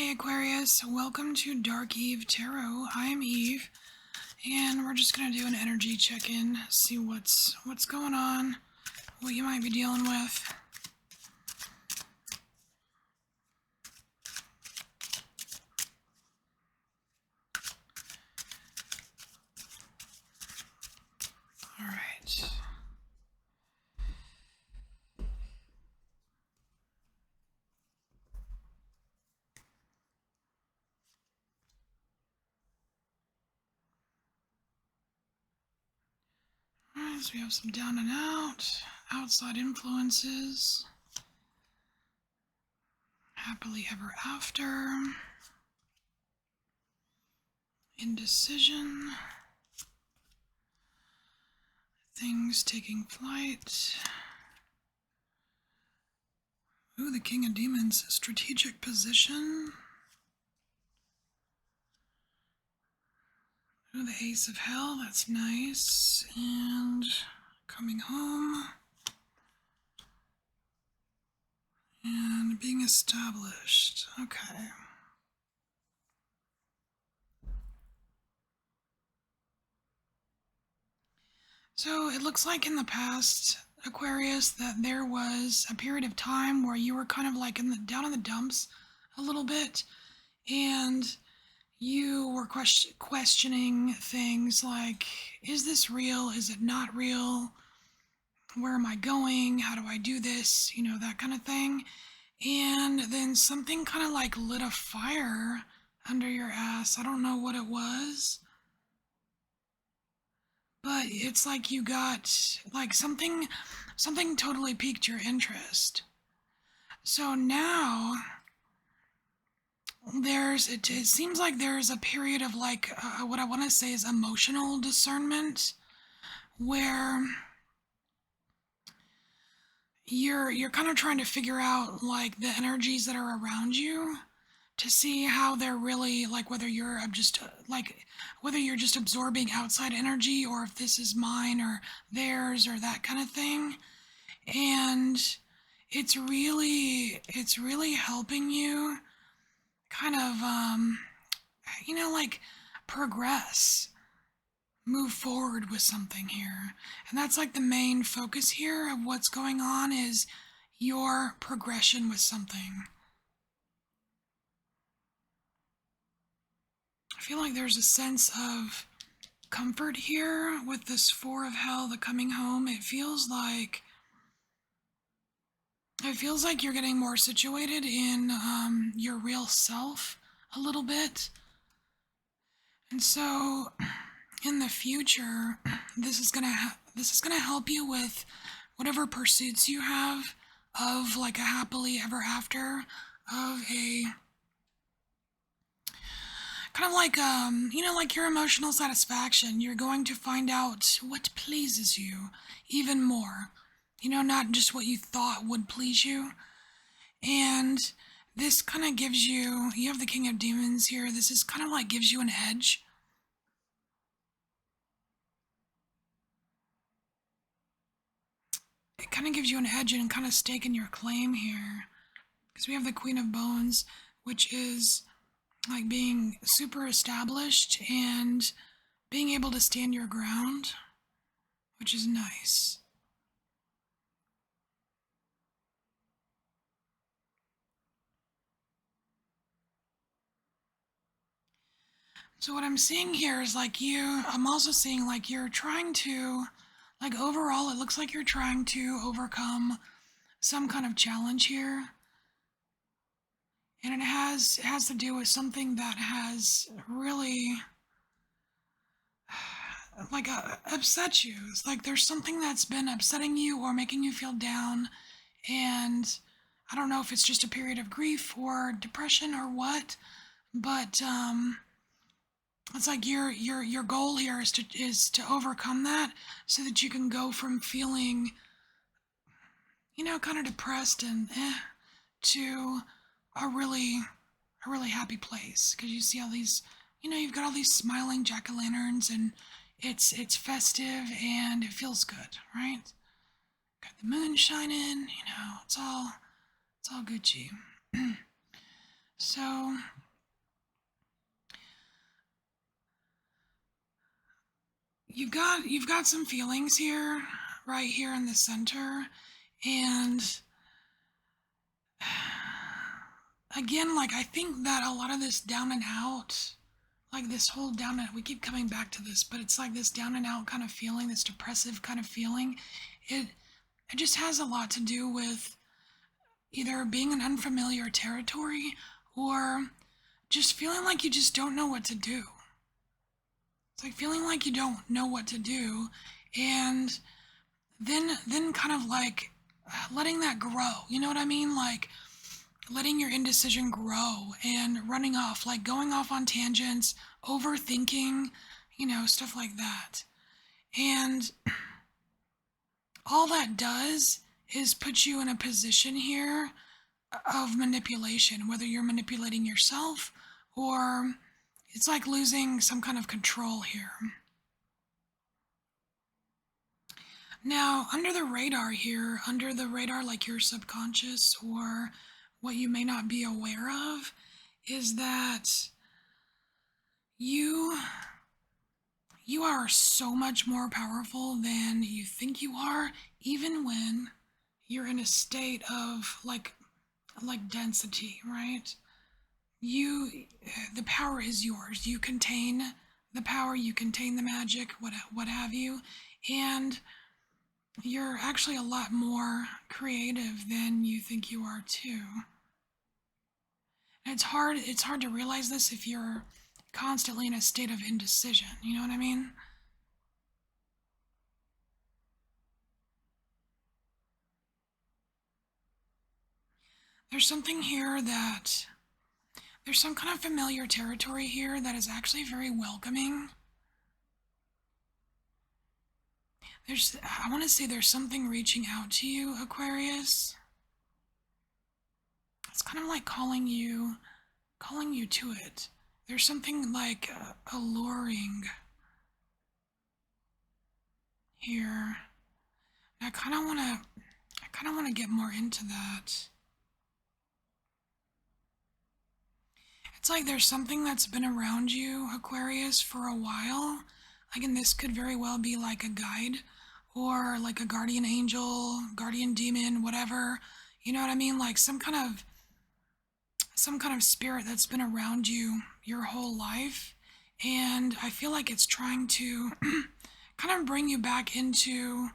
Hey Aquarius, welcome to Dark Eve Tarot. I'm Eve, and we're just gonna do an energy check-in, see what's going on, what you might be dealing with. All right. Alright, so we have some down and out, outside influences, happily ever after, indecision, things taking flight. Ooh, the King of Demons, strategic position. Ooh, the Ace of Hell, that's nice. And coming home. And being established. Okay. So it looks like in the past, Aquarius, that there was a period of time where you were kind of like down in the dumps a little bit, and you were questioning things like, is this real? Is it not real? Where am I going? How do I do this? You know, that kind of thing. And then something kind of like lit a fire under your ass. I don't know what it was, but it's like you got like something totally piqued your interest. So now it seems like there's a period of like what I want to say is emotional discernment, where you're kind of trying to figure out like the energies that are around you to see how they're really like, whether you're just whether you're just absorbing outside energy, or if this is mine or theirs or that kind of thing. And it's really helping you kind of like progress, move forward with something here. And that's like the main focus here of what's going on, is your progression with something. I feel like there's a sense of comfort here with this Four of Hell, the coming home. It feels like you're getting more situated in your real self a little bit. And so in the future, this is gonna help you with whatever pursuits you have of like a happily ever after, of a kind of like like your emotional satisfaction. You're going to find out what pleases you even more, not just what you thought would please you. And this kind of gives you have the King of Demons here. This is kind of like gives you an edge. It kind of gives you an edge and kind of staking your claim here, because we have the Queen of Bones, which is like being super established and being able to stand your ground, which is nice. So what I'm seeing here is like I'm also seeing like you're trying to, like overall, it looks like you're trying to overcome some kind of challenge here. And it has to do with something that has really like upset you. It's like there's something that's been upsetting you or making you feel down, and I don't know if it's just a period of grief or depression or what, but it's like your goal here is to overcome that, so that you can go from feeling kind of depressed and to a really happy place, because you see all these, you've got all these smiling jack-o'-lanterns, and it's festive and it feels good, right? Got the moon shining, it's all Gucci. So you've got some feelings here, right here in the center, and again, like I think that a lot of this down and out, like this whole down and we keep coming back to this, but it's like this down and out kind of feeling, this depressive kind of feeling. It it just has a lot to do with either being in unfamiliar territory or just feeling like you just don't know what to do. It's like feeling like you don't know what to do, and then kind of like letting that grow. You know what I mean? Like letting your indecision grow and running off, like going off on tangents, overthinking, stuff like that. And all that does is put you in a position here of manipulation, whether you're manipulating yourself or it's like losing some kind of control here. Now, under the radar here, under the radar, like your subconscious or what you may not be aware of, is that you you are so much more powerful than you think you are, even when you're in a state of like density, right? You the power is yours. You contain the power, you contain the magic, what have you, and you're actually a lot more creative than you think you are too. And it's hard to realize this if you're constantly in a state of indecision. You know what I mean? There's something here that there's some kind of familiar territory here that is actually very welcoming. I want to say there's something reaching out to you, Aquarius. It's kind of like calling you to it. There's something like alluring here. And I kind of want to get more into that. It's like there's something that's been around you, Aquarius, for a while. Like, and this could very well be like a guide or like a guardian angel, guardian demon, whatever. You know what I mean? Like some kind of spirit that's been around you your whole life. And I feel like it's trying to kind of bring you back into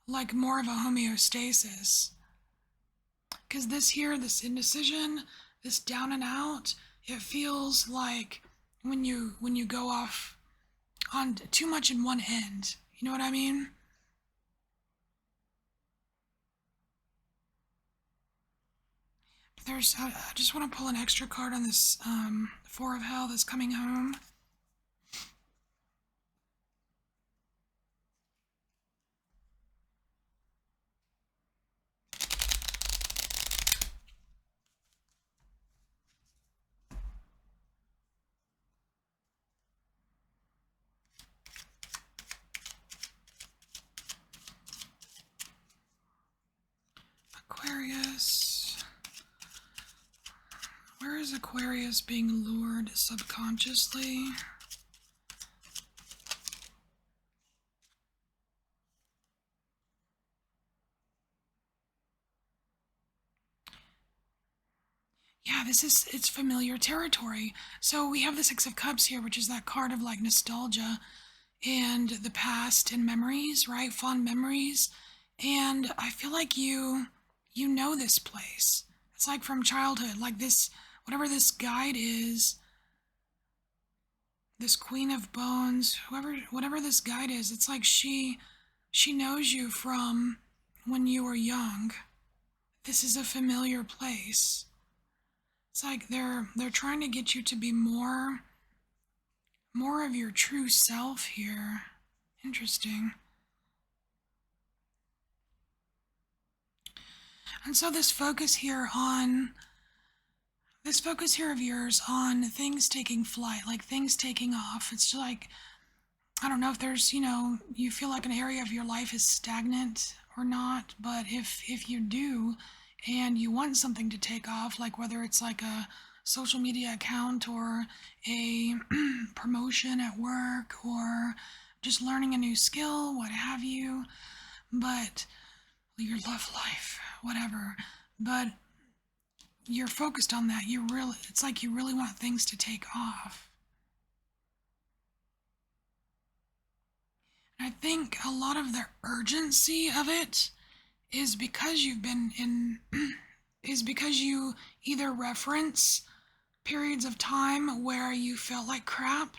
like more of a homeostasis. Because this here, this indecision, this down and out, it feels like when you go off on too much in one end. You know what I mean? I just want to pull an extra card on this Four of Hell that's coming home. Aquarius. Where is Aquarius being lured subconsciously? Yeah, it's familiar territory. So we have the Six of Cups here, which is that card of like nostalgia and the past and memories, right? Fond memories. And I feel like you know this place. It's like from childhood, like this whatever this guide is, this Queen of Bones, whatever this guide is, it's like she knows you from when you were young. This is a familiar place. It's like they're trying to get you to be more of your true self here. Interesting. And so this focus here of yours on things taking flight, like things taking off. It's like I don't know if there's, you feel like an area of your life is stagnant or not, but if you do and you want something to take off, like whether it's like a social media account or a promotion at work or just learning a new skill, what have you. But your love life, whatever. But you're focused on that. It's like you really want things to take off. And I think a lot of the urgency of it is because you've been in, is because you either reference periods of time where you felt like crap,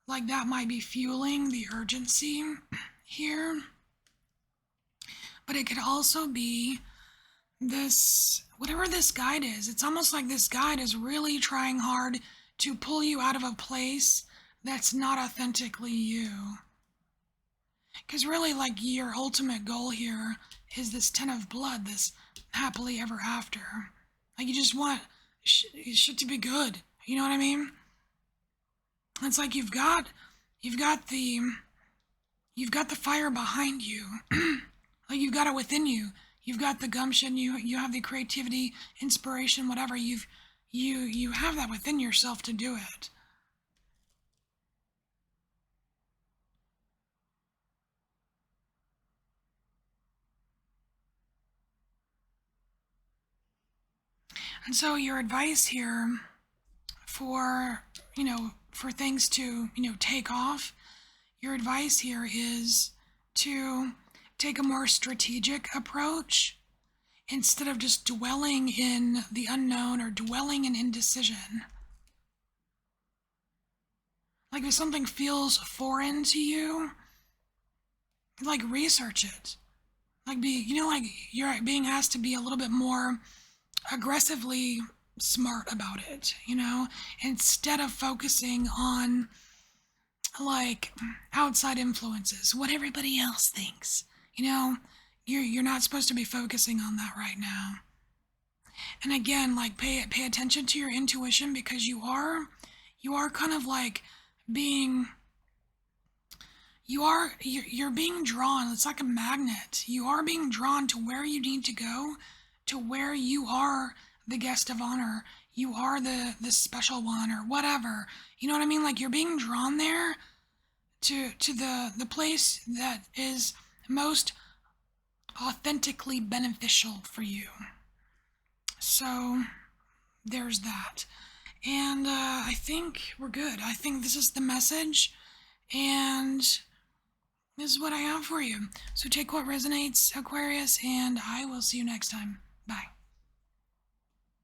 like that might be fueling the urgency here. But it could also be this, whatever this guide is, it's almost like this guide is really trying hard to pull you out of a place that's not authentically you. Because really, like, your ultimate goal here is this 10 of blood, this happily ever after. Like, you just want shit to be good. You know what I mean? It's like you've got the fire behind you. Like, you've got it within you. You've got the gumption, you have the creativity, inspiration, whatever. You have that within yourself to do it. And so your advice here for, for things to, take off, your advice here is to take a more strategic approach instead of just dwelling in the unknown or dwelling in indecision. Like if something feels foreign to you, like research it. Like like you're being asked to be a little bit more aggressively smart about it, instead of focusing on like outside influences, what everybody else thinks. You're not supposed to be focusing on that right now. And again, like pay attention to your intuition, because you are kind of like being you're being drawn. It's like a magnet. You are being drawn to where you need to go, to where you are the guest of honor. You are the special one or whatever. You know what I mean? Like you're being drawn there to the place that is most authentically beneficial for you. So there's that. And I think we're good. I think this is the message, and this is what I have for you. So take what resonates, Aquarius, and I will see you next time. Bye.